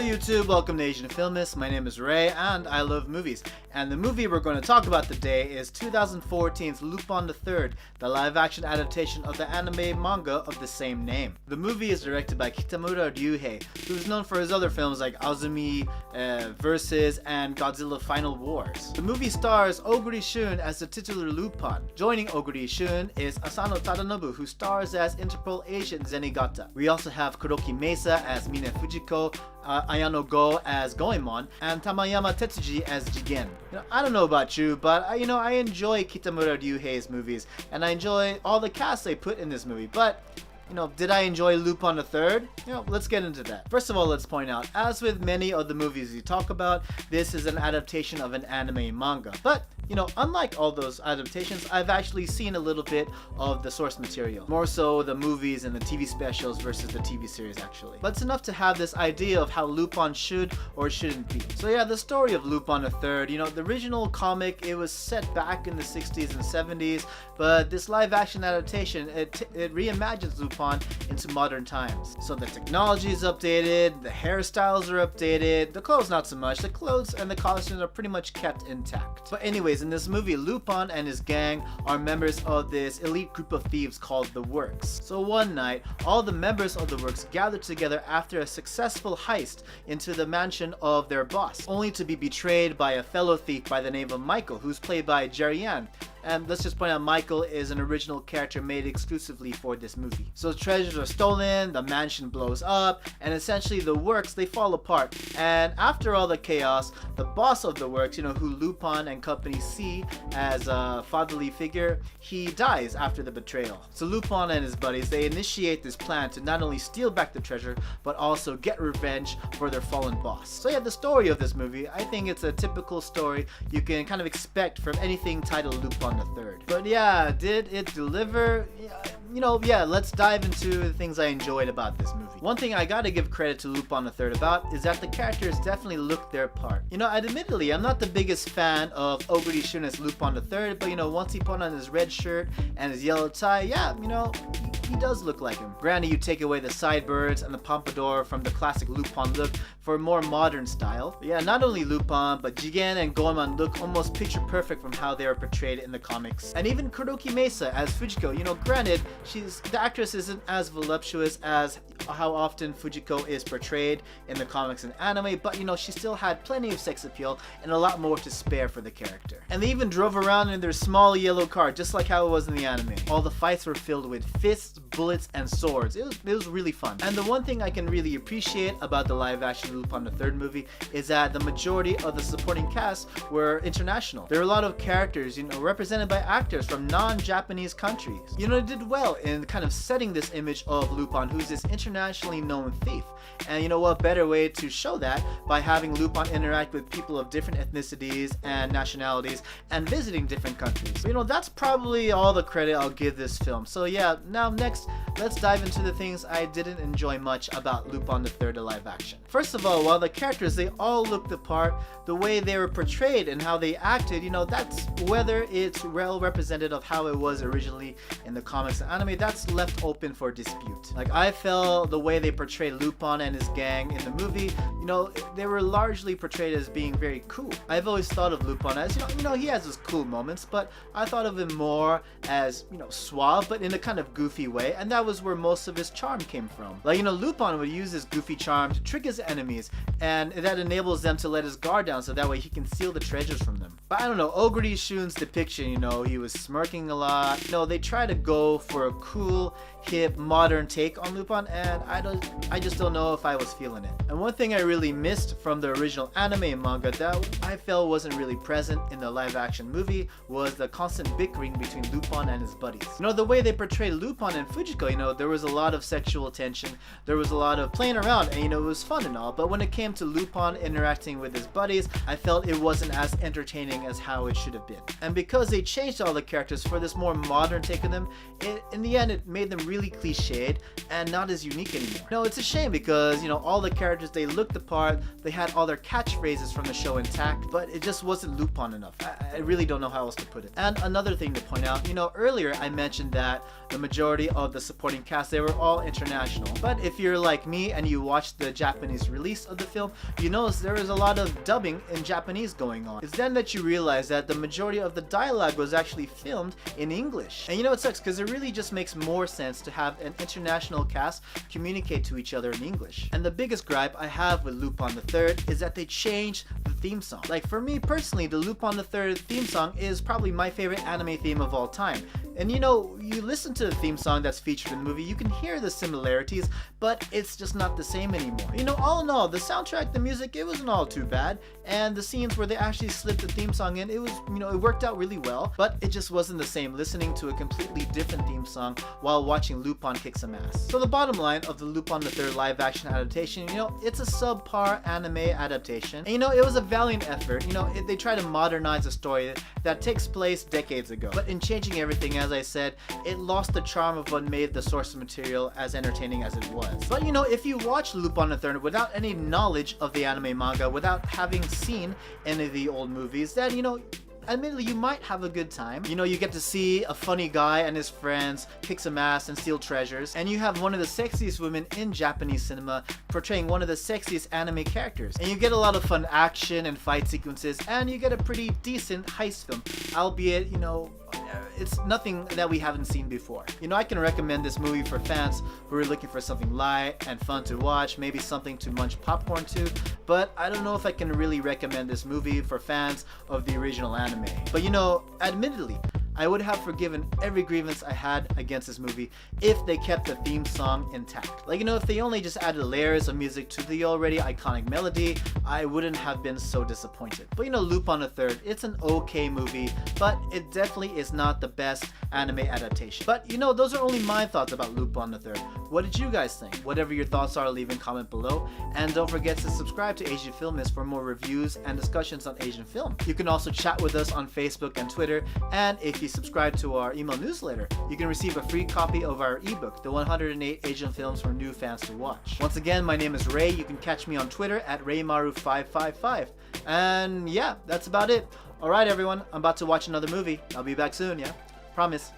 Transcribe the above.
Hello YouTube, welcome to Asian Filmist. My name is Ray and I love movies. And the movie we're going to talk about today is 2014's Lupin the Third, the live-action adaptation of the anime manga of the same name. The movie is directed by Kitamura Ryuhei, who's known for his other films like Azumi, Versus, and Godzilla Final Wars. The movie stars Oguri Shun as the titular Lupin. Joining Oguri Shun is Asano Tadanobu, who stars as Interpol agent Zenigata. We also have Kuroki Mesa as Mina Fujiko, Ayano Go as Goemon, and Tamayama Tetsuji as Jigen. I don't know about you, but I enjoy Kitamura Ryuhei's movies, and I enjoy all the cast they put in this movie, but did I enjoy Lupin the Third? Let's get into that. First of all, let's point out, as with many of the movies we talk about, this is an adaptation of an anime manga. But, unlike all those adaptations, I've actually seen a little bit of the source material. More so the movies and the TV specials versus the TV series, actually. But it's enough to have this idea of how Lupin should or shouldn't be. So yeah, the story of Lupin the Third, the original comic, it was set back in the 60s and 70s, but this live-action adaptation, it reimagines Lupin into modern times. So the technology is updated, the hairstyles are updated, the clothes not so much. The clothes and the costumes are pretty much kept intact. But anyways, in this movie, Lupin and his gang are members of this elite group of thieves called the Works. So one night, all the members of the Works gather together after a successful heist into the mansion of their boss, only to be betrayed by a fellow thief by the name of Michael, who's played by Jerry Yan. And let's just point out, Michael is an original character made exclusively for this movie. So treasures are stolen, the mansion blows up, and essentially the Works, they fall apart. And after all the chaos, the boss of the Works, who Lupin and company see as a fatherly figure, he dies after the betrayal. So Lupin and his buddies, they initiate this plan to not only steal back the treasure, but also get revenge for their fallen boss. So yeah, the story of this movie, I think it's a typical story you can kind of expect from anything titled Lupin the Third. But yeah, did it deliver? Yeah, let's dive into the things I enjoyed about this movie. One thing I gotta give credit to Lupin the Third about is that the characters definitely look their part. Admittedly, I'm not the biggest fan of Oguri Shun as Lupin the Third, but once he put on his red shirt and his yellow tie, yeah, he does look like him. Granted, you take away the sideburns and the pompadour from the classic Lupin look for a more modern style. But yeah, not only Lupin, but Jigen and Goemon look almost picture perfect from how they are portrayed in the comics. And even Kuroki Mesa as Fujiko, granted, the actress isn't as voluptuous as how often Fujiko is portrayed in the comics and anime, but she still had plenty of sex appeal and a lot more to spare for the character. And they even drove around in their small yellow car, just like how it was in the anime. All the fights were filled with fists, bullets, and swords. It was really fun. And the one thing I can really appreciate about the live-action Lupin the Third movie is that the majority of the supporting cast were international. There are a lot of characters, represented by actors from non-Japanese countries. It did well in kind of setting this image of Lupin, who's this internationally known thief. And what better way to show that by having Lupin interact with people of different ethnicities and nationalities and visiting different countries. That's probably all the credit I'll give this film. So yeah, now next, let's dive into the things I didn't enjoy much about Lupin the Third live action. First of all, while the characters, they all looked the part, the way they were portrayed and how they acted, that's whether it's well represented of how it was originally in the comics and anime, that's left open for dispute. Like, I felt the way they portrayed Lupin and his gang in the movie, they were largely portrayed as being very cool. I've always thought of Lupin as, he has his cool moments, but I thought of him more as, suave, but in a kind of goofy way, and that was where most of his charm came from. Like, Lupin would use his goofy charm to trick his enemies, and that enables them to let his guard down so that way he can steal the treasures from them. But I don't know, Oguri Shun's depiction, he was smirking a lot. They try to go for a cool, hip, modern take on Lupin, and I just don't know if I was feeling it. And one thing I really missed from the original anime and manga that I felt wasn't really present in the live action movie was the constant bickering between Lupin and his buddies. The way they portrayed Lupin and Fujiko, there was a lot of sexual tension, there was a lot of playing around, and it was fun and all, but when it came to Lupin interacting with his buddies, I felt it wasn't as entertaining everything as how it should have been. And because they changed all the characters for this more modern take on them, in the end it made them really cliched and not as unique anymore. No, it's a shame because, you know, all the characters, they looked the part, they had all their catchphrases from the show intact, but it just wasn't Lupin enough. I really don't know how else to put it. And another thing to point out, you know, earlier I mentioned that the majority of the supporting cast, they were all international. But if you're like me and you watched the Japanese release of the film, you notice there is a lot of dubbing in Japanese going on. It's then that you realize that the majority of the dialogue was actually filmed in English. And you know, it sucks because it really just makes more sense to have an international cast communicate to each other in English. And the biggest gripe I have with Lupin the Third is that they changed the theme song. Like for me personally, the Lupin the Third theme song is probably my favorite anime theme of all time. And you know, you listen to the theme song that's featured in the movie, you can hear the similarities, but it's just not the same anymore. You know, all in all, the soundtrack, the music, it wasn't all too bad, and the scenes where they actually slipped the theme song in, it was, you know, it worked out really well, but it just wasn't the same listening to a completely different theme song while watching Lupin kick some ass. So the bottom line of the Lupin the Third live action adaptation, you know, it's a subpar anime adaptation, and you know, it was a valiant effort. You know, they try to modernize a story that takes place decades ago, but in changing everything, as I said, it lost the charm of what made the source material as entertaining as it was. But you know, if you watch Lupin the Third without any knowledge of the anime manga, without having seen any of the old movies, then you know, admittedly, you might have a good time. You know, you get to see a funny guy and his friends kick some ass and steal treasures, and you have one of the sexiest women in Japanese cinema portraying one of the sexiest anime characters. And you get a lot of fun action and fight sequences, and you get a pretty decent heist film, albeit, you know, it's nothing that we haven't seen before. You know, I can recommend this movie for fans who are looking for something light and fun to watch, maybe something to munch popcorn to, but I don't know if I can really recommend this movie for fans of the original anime. But you know, admittedly, I would have forgiven every grievance I had against this movie if they kept the theme song intact. Like, you know, if they only just added layers of music to the already iconic melody, I wouldn't have been so disappointed. But you know, Lupin the Third, it's an okay movie, but it definitely is not the best anime adaptation. But you know, those are only my thoughts about Lupin the Third. What did you guys think? Whatever your thoughts are, leave a comment below. And don't forget to subscribe to Asian Filmist for more reviews and discussions on Asian film. You can also chat with us on Facebook and Twitter, and if you subscribe to our email newsletter, you can receive a free copy of our ebook, The 108 Asian Films for New Fans to Watch. Once again, my name is Ray. You can catch me on Twitter at RayMaru555. And yeah, that's about it. Alright everyone, I'm about to watch another movie. I'll be back soon, yeah? Promise.